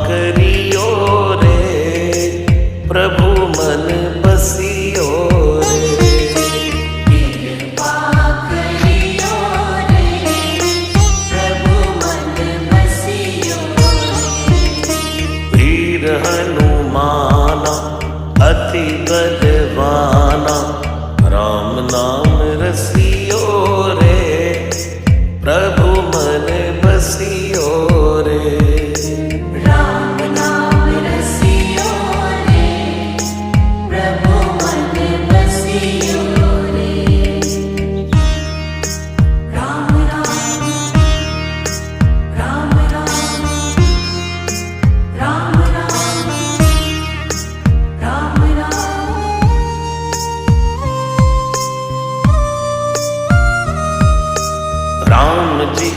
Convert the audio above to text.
करियो रे, प्रभु मन बसियो रे। कृपा करियो रे, प्रभु मन बसियो रे। वीर हनुमाना अति बलवाना, राम नाम रसियो रे, प्रभु मन बसियो रे। राम नाम रसियो रे, प्रभु मन बसियो रे। राम राम राम राम, राम राम राम राम। राम जी